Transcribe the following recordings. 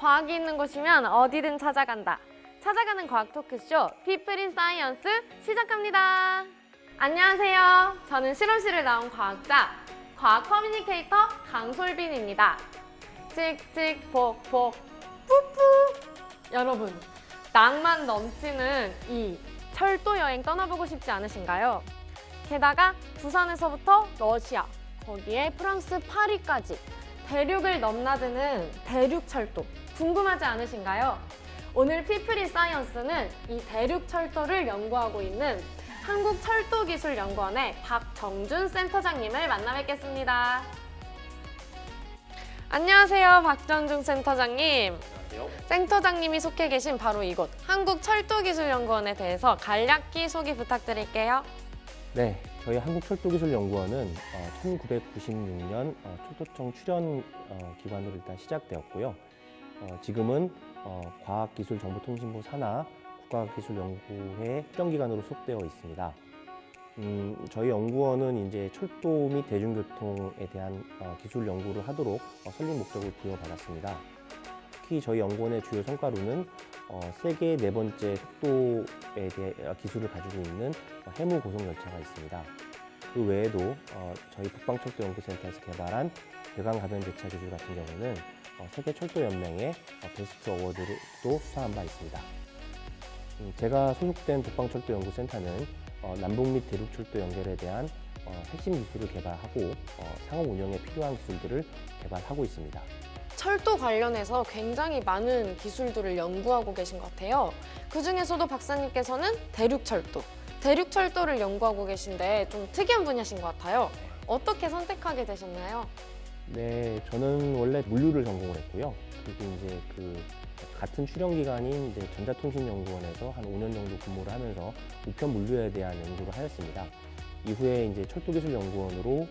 과학이 있는 곳이면 어디든 찾아간다. 찾아가는 과학 토크쇼 피플 인 사이언스 시작합니다. 안녕하세요. 저는 실험실을 나온 과학자, 과학 커뮤니케이터 강솔빈입니다. 찍찍복복 뿌뿌. 여러분, 낭만 넘치는 이 철도 여행 떠나보고 싶지 않으신가요? 게다가 부산에서부터 러시아, 거기에 프랑스 파리까지 대륙을 넘나드는 대륙철도 궁금하지 않으신가요? 오늘 피플인 사이언스는 이 대륙철도를 연구하고 있는 한국철도기술연구원의 박정준 센터장님을 만나 뵙겠습니다. 안녕하세요, 박정준 센터장님. 안녕하세요. 센터장님이 속해 계신 바로 이곳 한국철도기술연구원에 대해서 간략히 소개 부탁드릴게요. 네, 저희 한국철도기술연구원은 1996년 철도청 출연 기관으로 일단 시작되었고요. 지금은 과학기술정보통신부 산하 국가기술연구회 출연기관으로 소속되어 있습니다. 저희 연구원은 이제 철도 및 대중교통에 대한 기술 연구를 하도록 설립 목적을 부여받았습니다. 특히 저희 연구원의 주요 성과로는 세계 네 번째 속도에 대해 기술을 가지고 있는 해무 고속 열차가 있습니다. 그 외에도 저희 북방철도연구센터에서 개발한 배관 가변 대차 기술 같은 경우는 세계 철도 연맹의 베스트 어워드도 수상한 바 있습니다. 제가 소속된 북방철도연구센터는 남북 및 대륙철도 연결에 대한 핵심 기술을 개발하고 상업 운영에 필요한 기술들을 개발하고 있습니다. 철도 관련해서 굉장히 많은 기술들을 연구하고 계신 것 같아요. 그중에서도 박사님께서는 대륙철도를 연구하고 계신데 좀 특이한 분야신 것 같아요. 어떻게 선택하게 되셨나요? 네, 저는 원래 물류를 전공을 했고요. 그리고 이제 같은 출연 기관인 이제 전자통신연구원에서 한 5년 정도 근무를 하면서 우편 물류에 대한 연구를 하였습니다. 이후에 이제 철도기술연구원으로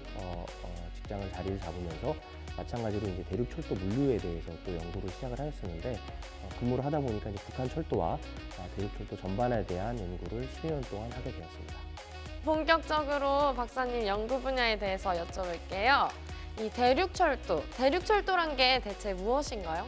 직장을 자리를 잡으면서 마찬가지로 이제 대륙철도 물류에 대해서 또 연구를 시작을 하였었는데 근무를 하다 보니까 이제 북한 철도와 대륙철도 전반에 대한 연구를 10년 동안 하게 되었습니다. 본격적으로 박사님 연구 분야에 대해서 여쭤볼게요. 이 대륙철도란 게 대체 무엇인가요?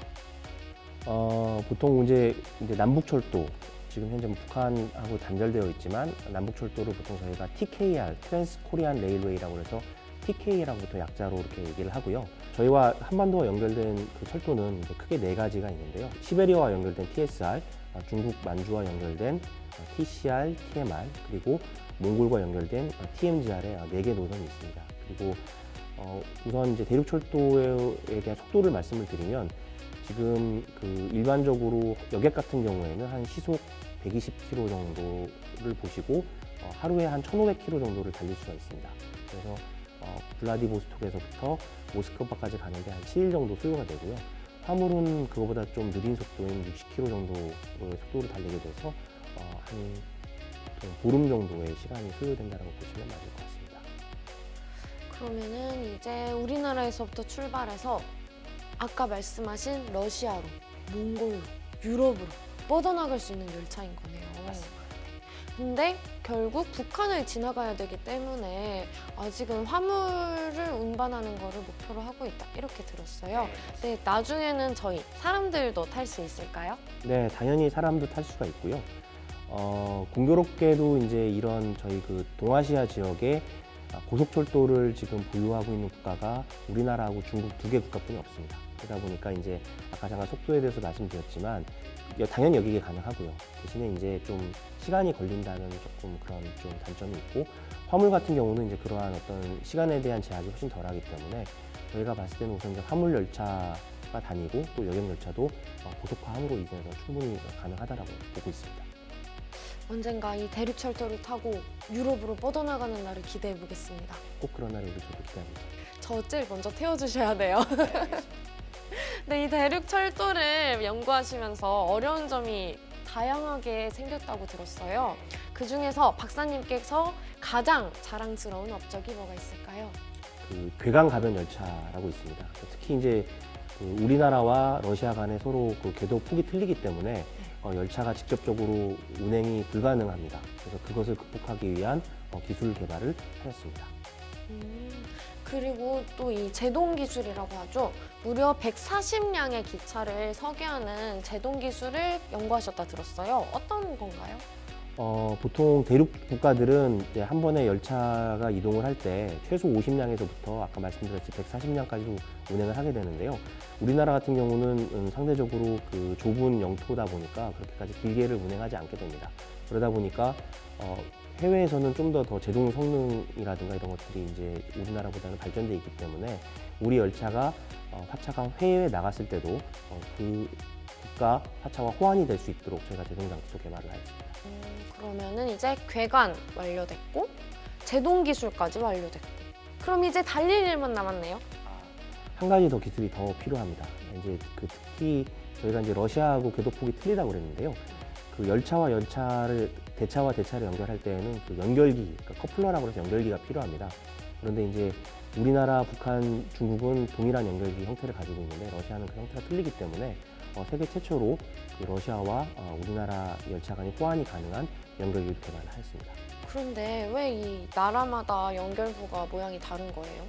보통 이제 남북철도, 지금 현재 북한하고 단절되어 있지만 남북철도를 보통 저희가 TKR, 트랜스 코리안 레일웨이라고 해서 TK라고부터 약자로 이렇게 얘기를 하고요. 저희와 한반도와 연결된 그 철도는 이제 크게 네 가지가 있는데요. 시베리아와 연결된 TSR, 중국 만주와 연결된 TCR, TMR, 그리고 몽골과 연결된 TMGR의 네 개 노선이 있습니다. 그리고 우선 이제 대륙철도에 대한 속도를 말씀을 드리면 지금 일반적으로 여객 같은 경우에는 한 시속 120km 정도를 보시고 하루에 한 1,500km 정도를 달릴 수가 있습니다. 그래서 블라디보스톡에서부터 모스크바까지 가는데 한 7일 정도 소요가 되고요. 화물은 그거보다 좀 느린 속도인 60km 정도의 속도를 달리게 돼서 한 보름 정도의 시간이 소요된다고 보시면 맞을 것 같습니다. 그러면은 이제 우리나라에서부터 출발해서 아까 말씀하신 러시아로, 몽골로, 유럽으로 뻗어나갈 수 있는 열차인 거네요. 맞습니다. 근데 결국 북한을 지나가야 되기 때문에 아직은 화물을 운반하는 거를 목표로 하고 있다, 이렇게 들었어요. 네, 나중에는 저희 사람들도 탈 수 있을까요? 네, 당연히 사람도 탈 수가 있고요. 공교롭게도 이제 이런 저희 동아시아 지역에 고속철도를 지금 보유하고 있는 국가가 우리나라하고 중국 두 개 국가뿐이 없습니다. 그러다 보니까 이제 아까 잠깐 속도에 대해서 말씀드렸지만 당연히 여기게 가능하고요. 대신에 이제 좀 시간이 걸린다는 조금 그런 좀 단점이 있고, 화물 같은 경우는 이제 그러한 어떤 시간에 대한 제약이 훨씬 덜하기 때문에 저희가 봤을 때는 우선 이제 화물 열차가 다니고 또 여객 열차도 고속화 함으로 인해서 충분히 가능하다라고 보고 있습니다. 언젠가 이 대륙철도를 타고 유럽으로 뻗어나가는 날을 기대해 보겠습니다. 꼭 그런 날을 저도 기대하고 있습니다. 저 제일 먼저 태워주셔야 돼요. 네, 이 대륙철도를 연구하시면서 어려운 점이 다양하게 생겼다고 들었어요. 그중에서 박사님께서 가장 자랑스러운 업적이 뭐가 있을까요? 괴강 가변 열차라고 있습니다. 특히 이제 우리나라와 러시아 간에 서로 궤도 폭이 틀리기 때문에 열차가 직접적으로 운행이 불가능합니다. 그래서 그것을 극복하기 위한 기술 개발을 하였습니다. 그리고 또 이 제동 기술이라고 하죠. 무려 140량의 기차를 서게하는 제동 기술을 연구하셨다 들었어요. 어떤 건가요? 보통 대륙 국가들은 이제 한 번에 열차가 이동을 할 때 최소 50량에서부터 아까 말씀드렸듯이 140량까지도 운행을 하게 되는데요. 우리나라 같은 경우는 상대적으로 그 좁은 영토다 보니까 그렇게까지 길게를 운행하지 않게 됩니다. 그러다 보니까 해외에서는 좀 더 제동 성능이라든가 이런 것들이 이제 우리나라보다는 발전돼 있기 때문에 우리 열차가 화차가 해외에 나갔을 때도 그 국가 화차와 호환이 될 수 있도록 저희가 제동 장치도 개발을 하였습니다. 그러면은 이제 괴관 완료됐고 제동 기술까지 완료됐고 그럼 이제 달릴 일만 남았네요. 한 가지 더 기술이 더 필요합니다. 이제 특히 저희가 이제 러시아하고 궤도폭이 틀리다고 그랬는데요. 그 열차와 열차를 대차와 대차를 연결할 때에는 그 연결기, 그러니까 커플러라고 해서 연결기가 필요합니다. 그런데 이제 우리나라, 북한, 중국은 동일한 연결기 형태를 가지고 있는데 러시아는 그 형태가 틀리기 때문에 세계 최초로 그 러시아와 우리나라 열차 간의 호환이 가능한 연결기를 개발을 하였습니다. 그런데 왜 이 나라마다 연결부가 모양이 다른 거예요?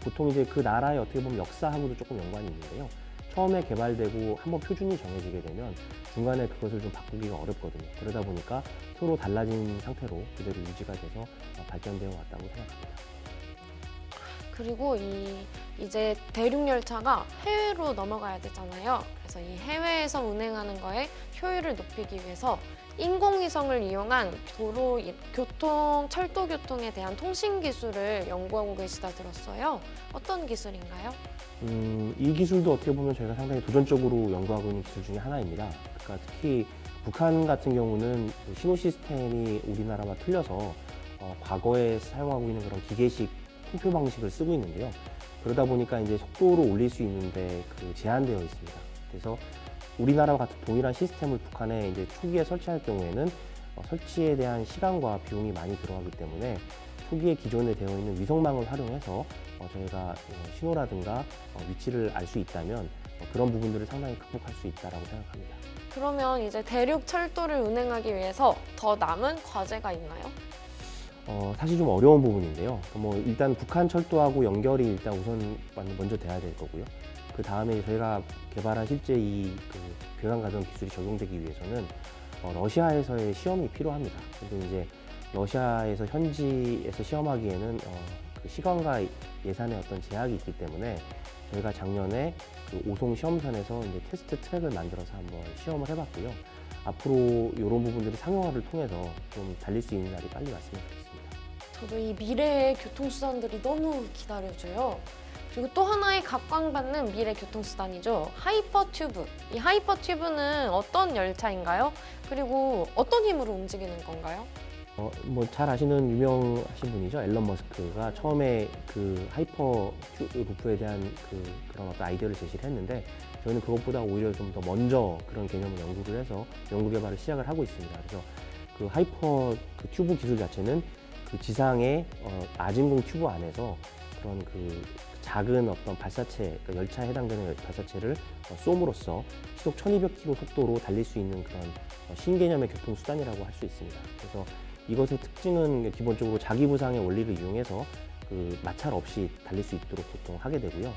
보통 이제 그 나라의 어떻게 보면 역사하고도 조금 연관이 있는데요. 처음에 개발되고 한번 표준이 정해지게 되면 중간에 그것을 좀 바꾸기가 어렵거든요. 그러다 보니까 서로 달라진 상태로 그대로 유지가 돼서 발전되어 왔다고 생각합니다. 그리고 이제 대륙 열차가 해외로 넘어가야 되잖아요. 그래서 이 해외에서 운행하는 거에 효율을 높이기 위해서 인공위성을 이용한 철도 교통에 대한 통신 기술을 연구하고 계시다 들었어요. 어떤 기술인가요? 이 기술도 어떻게 보면 저희가 상당히 도전적으로 연구하고 있는 기술 중에 하나입니다. 그러니까 특히 북한 같은 경우는 신호 시스템이 우리나라와 틀려서 과거에 사용하고 있는 그런 기계식 통표 방식을 쓰고 있는데요. 그러다 보니까 이제 속도를 올릴 수 있는데 제한되어 있습니다. 그래서 우리나라와 같은 동일한 시스템을 북한에 이제 초기에 설치할 경우에는 설치에 대한 시간과 비용이 많이 들어가기 때문에 초기에 기존에 되어 있는 위성망을 활용해서 저희가 신호라든가 위치를 알 수 있다면 그런 부분들을 상당히 극복할 수 있다라고 생각합니다. 그러면 이제 대륙 철도를 운행하기 위해서 더 남은 과제가 있나요? 사실 좀 어려운 부분인데요. 일단 북한 철도하고 연결이 일단 우선 먼저 돼야 될 거고요. 그 다음에 저희가 개발한 실제 괴관 가동 기술이 적용되기 위해서는 러시아에서의 시험이 필요합니다. 그래서 이제 러시아에서 현지에서 시험하기에는 그 시간과 예산의 어떤 제약이 있기 때문에 저희가 작년에 그 오송 시험선에서 이제 테스트 트랙을 만들어서 한번 시험을 해봤고요. 앞으로 이런 부분들이 상용화를 통해서 좀 달릴 수 있는 날이 빨리 왔으면 좋겠습니다. 저도 이 미래의 교통수단들이 너무 기다려져요. 그리고 또 하나의 각광받는 미래 교통수단이죠. 하이퍼튜브. 이 하이퍼튜브는 어떤 열차인가요? 그리고 어떤 힘으로 움직이는 건가요? 잘 아시는 유명하신 분이죠. 앨런 머스크가 처음에 그 하이퍼 루프에 대한 그런 어떤 아이디어를 제시를 했는데 저희는 그것보다 오히려 좀 더 먼저 그런 개념을 연구를 해서 연구 개발을 시작을 하고 있습니다. 그래서 그 하이퍼 튜브 기술 자체는 그 지상의 아진공 튜브 안에서 그런 작은 어떤 발사체, 그러니까 열차에 해당되는 발사체를 쏘므로써 시속 1200km 속도로 달릴 수 있는 그런 신개념의 교통수단이라고 할 수 있습니다. 그래서 이것의 특징은 기본적으로 자기부상의 원리를 이용해서 마찰 없이 달릴 수 있도록 보통 하게 되고요.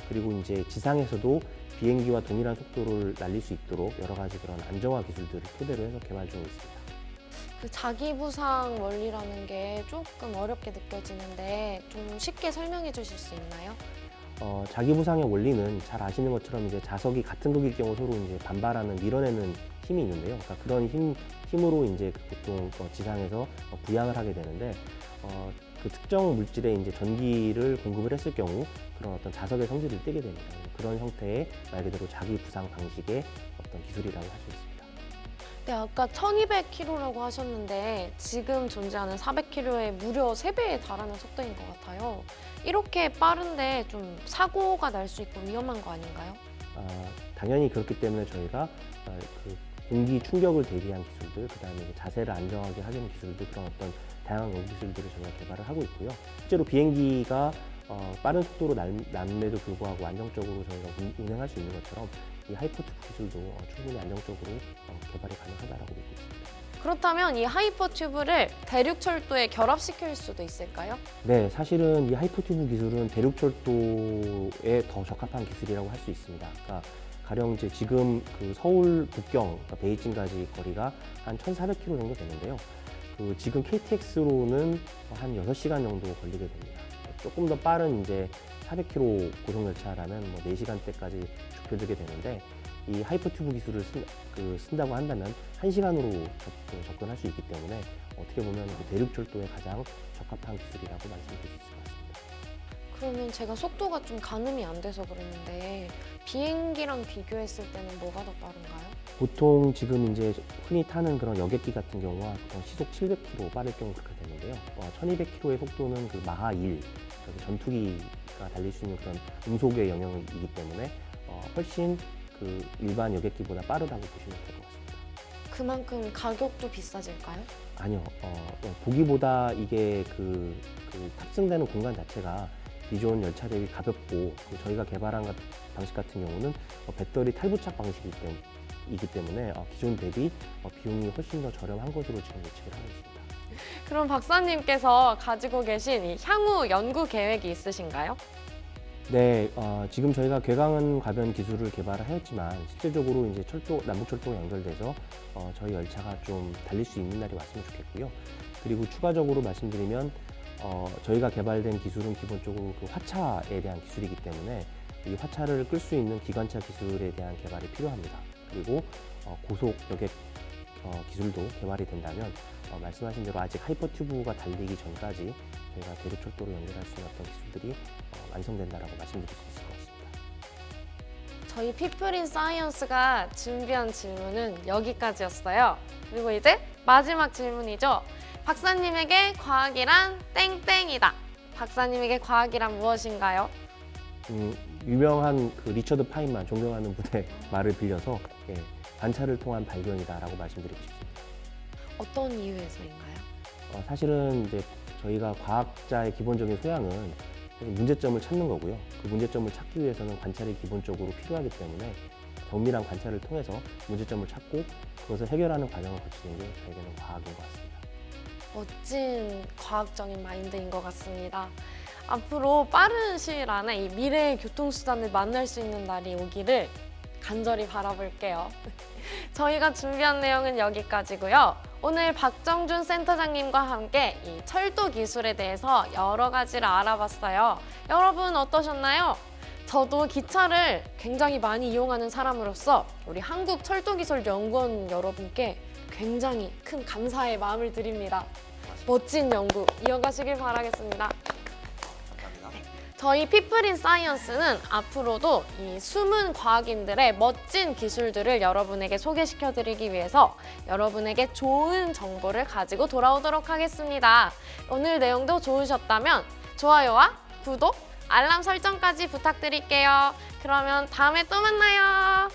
그리고 이제 지상에서도 비행기와 동일한 속도를 날릴 수 있도록 여러 가지 그런 안정화 기술들을 토대로 해서 개발 중에 있습니다. 그 자기부상 원리라는 게 조금 어렵게 느껴지는데 좀 쉽게 설명해 주실 수 있나요? 자기부상의 원리는 잘 아시는 것처럼 이제 자석이 같은 극일 경우 서로 이제 반발하는 밀어내는 힘이 있는데요. 그러니까 그런 힘으로 이제 보통 지상에서 부양을 하게 되는데 그 특정 물질에 이제 전기를 공급을 했을 경우 그런 어떤 자석의 성질을 띠게 됩니다. 그런 형태의 말 그대로 자기부상 방식의 어떤 기술이라고 할 수 있습니다. 네, 아까 1200km라고 하셨는데 지금 존재하는 400km의 무려 3배에 달하는 속도인 것 같아요. 이렇게 빠른데 좀 사고가 날 수 있고 위험한 거 아닌가요? 당연히 그렇기 때문에 저희가 공기 충격을 대비한 기술들, 그다음에 자세를 안정하게 하는 기술들, 그런 어떤 다양한 연구 기술들을 저희가 개발을 하고 있고요. 실제로 비행기가 빠른 속도로 남에도 불구하고 안정적으로 저희가 운행할 수 있는 것처럼 이 하이퍼투브 기술도 충분히 안정적으로 개발이 가능하다라고 믿고 있습니다. 그렇다면 이 하이퍼튜브를 대륙철도에 결합시킬 수도 있을까요? 네, 사실은 이 하이퍼튜브 기술은 대륙철도에 더 적합한 기술이라고 할 수 있습니다. 그러니까 가령 이제 지금 그 서울 북경, 그러니까 베이징까지 거리가 한 1,400km 정도 되는데요. 그 지금 KTX로는 한 6시간 정도 걸리게 됩니다. 조금 더 빠른 이제 400km 고속열차라면 뭐 4시간대까지 좁혀들게 되는데, 이 하이퍼튜브 기술을 쓴다고 한다면 1시간으로 접근할 수 있기 때문에 어떻게 보면 그 대륙철도에 가장 적합한 기술이라고 말씀드릴 수 있을 것 같습니다. 그러면 제가 속도가 좀 가늠이 안 돼서 그랬는데 비행기랑 비교했을 때는 뭐가 더 빠른가요? 보통 지금 이제 흔히 타는 그런 여객기 같은 경우가 보통 시속 700km 빠를 경우 그렇게 되는데요. 1200km의 속도는 그 마하 1, 그러니까 전투기가 달릴 수 있는 그런 음속의 영역이기 때문에 훨씬 그 일반 여객기보다 빠르다고 보시면 될 것 같습니다. 그만큼 가격도 비싸질까요? 아니요, 보기보다 이게 그 탑승되는 공간 자체가 기존 열차 대비 가볍고, 저희가 개발한 방식 같은 경우는 배터리 탈부착 방식이기 때문에 기존 대비 비용이 훨씬 더 저렴한 것으로 지금 예측을 하고 있습니다. 그럼 박사님께서 가지고 계신 이 향후 연구 계획이 있으신가요? 네, 지금 저희가 괴강은 과변 기술을 개발을 하였지만 실제적으로 이제 남북철도가 연결돼서 저희 열차가 좀 달릴 수 있는 날이 왔으면 좋겠고요. 그리고 추가적으로 말씀드리면 저희가 개발된 기술은 기본적으로 그 화차에 대한 기술이기 때문에 이 화차를 끌 수 있는 기관차 기술에 대한 개발이 필요합니다. 그리고 고속 여객 기술도 개발이 된다면 말씀하신 대로 아직 하이퍼튜브가 달리기 전까지 저희가 대륙철도로 연결할 수 있는 어떤 기술들이 완성된다라고 말씀드릴 수 있을 것 같습니다. 저희 피플인 사이언스가 준비한 질문은 여기까지였어요. 그리고 이제 마지막 질문이죠. 박사님에게 과학이란 땡땡이다. 박사님에게 과학이란 무엇인가요? 유명한 그 리처드 파인만 존경하는 분의 말을 빌려서 관찰을 통한 발견이다라고 말씀드리고 싶습니다. 어떤 이유에서인가요? 사실은 이제 저희가 과학자의 기본적인 소양은 사실 문제점을 찾는 거고요. 그 문제점을 찾기 위해서는 관찰이 기본적으로 필요하기 때문에 정밀한 관찰을 통해서 문제점을 찾고 그것을 해결하는 과정을 거치는 게 저에게는 과학인 것 같습니다. 멋진 과학적인 마인드인 것 같습니다. 앞으로 빠른 시일 안에 이 미래의 교통수단을 만날 수 있는 날이 오기를 간절히 바라볼게요. 저희가 준비한 내용은 여기까지고요. 오늘 박정준 센터장님과 함께 이 철도 기술에 대해서 여러 가지를 알아봤어요. 여러분 어떠셨나요? 저도 기차를 굉장히 많이 이용하는 사람으로서 우리 한국철도기술연구원 여러분께 굉장히 큰 감사의 마음을 드립니다. 멋진 연구 이어가시길 바라겠습니다. 저희 피플인 사이언스는 앞으로도 이 숨은 과학인들의 멋진 기술들을 여러분에게 소개시켜드리기 위해서 여러분에게 좋은 정보를 가지고 돌아오도록 하겠습니다. 오늘 내용도 좋으셨다면 좋아요와 구독, 알람 설정까지 부탁드릴게요. 그러면 다음에 또 만나요.